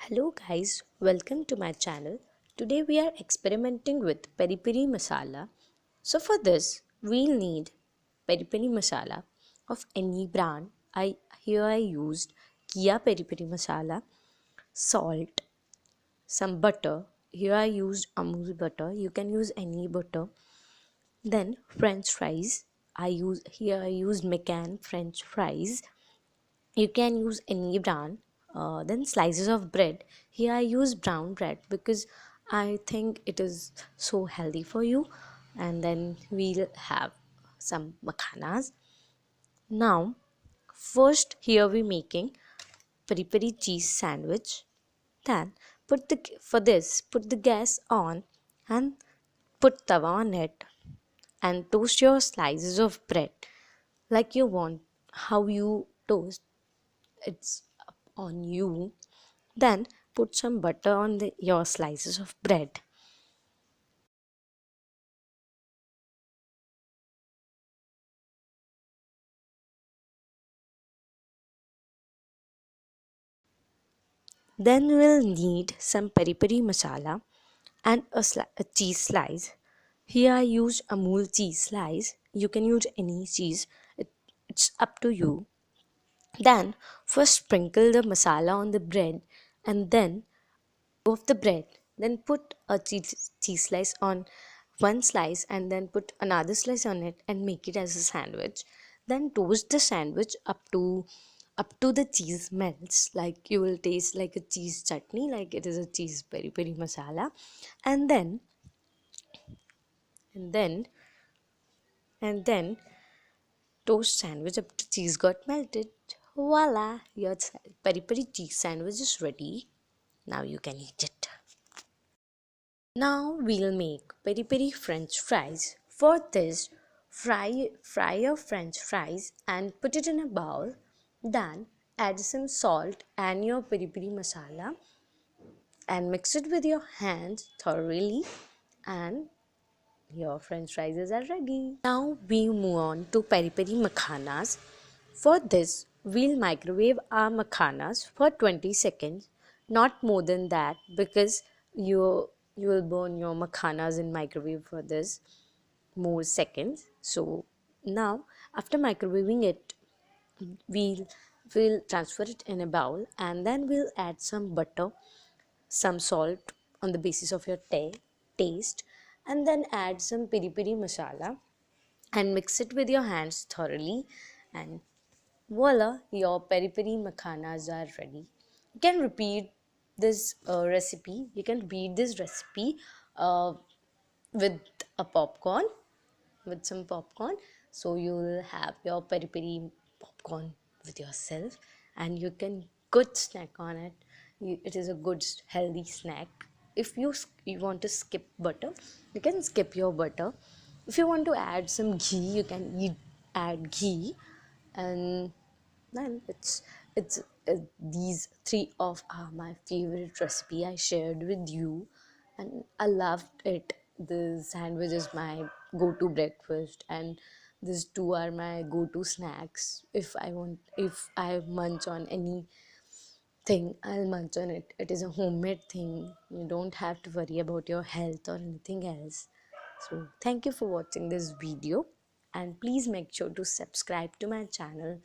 Hello guys, welcome to my channel. Today we are experimenting with Peri Peri Masala. So for this, we'll need Peri Peri Masala of any brand. I used Keya Peri Peri Masala, salt, some butter. Here I used Amul butter. You can use any butter. Then French fries. I used Mc Cain French Fries. You can use any brand. Then slices of bread. Here I use brown bread because I think it is so healthy for you. And then we'll have some makhanas. Now first here we making peri peri cheese sandwich. Then put the gas on and put tawa on it and toast your slices of bread like you want. How you toast, it's up on you. Then put some butter on your slices of bread. Then we'll need some peri peri masala and a cheese slice. Here I use Amul cheese slice. You can use any cheese. It's up to you. Then first sprinkle the masala on the bread and then of the bread. Then put a cheese slice on one slice and then put another slice on it and make it as a sandwich. Then toast the sandwich up to the cheese melts. Like you will taste like a cheese chutney, like it is a cheese peri peri masala. And then and then and then toast sandwich up to cheese got melted. Voila! Your peri peri cheese sandwich is ready. Now you can eat it. Now we'll make peri peri French fries. For this, fry your French fries and put it in a bowl. Then add some salt and your peri peri masala and mix it with your hands thoroughly and your French fries are ready. Now we move on to peri peri makhanas. For this, we'll microwave our makhanas for 20 seconds, not more than that because you will burn your makhanas in microwave for this more seconds. So now after microwaving it, we'll transfer it in a bowl and then we'll add some butter, some salt on the basis of your taste, and then add some piri piri masala and mix it with your hands thoroughly, and voila, your peri peri makhanas are ready. You can repeat this recipe. You can repeat this recipe uh, with a popcorn, with some popcorn. So you'll have your peri peri popcorn with yourself, and you can good snack on it. It is a good healthy snack. If you want to skip butter, you can skip your butter. If you want to add some ghee, you can add ghee, and then it's these three of are my favorite recipe I shared with you, and I loved it. The sandwich is my go-to breakfast, and these two are my go-to snacks. If I munch on anything, I'll munch on it. It is a homemade thing. You don't have to worry about your health or anything else. So thank you for watching this video, and please make sure to subscribe to my channel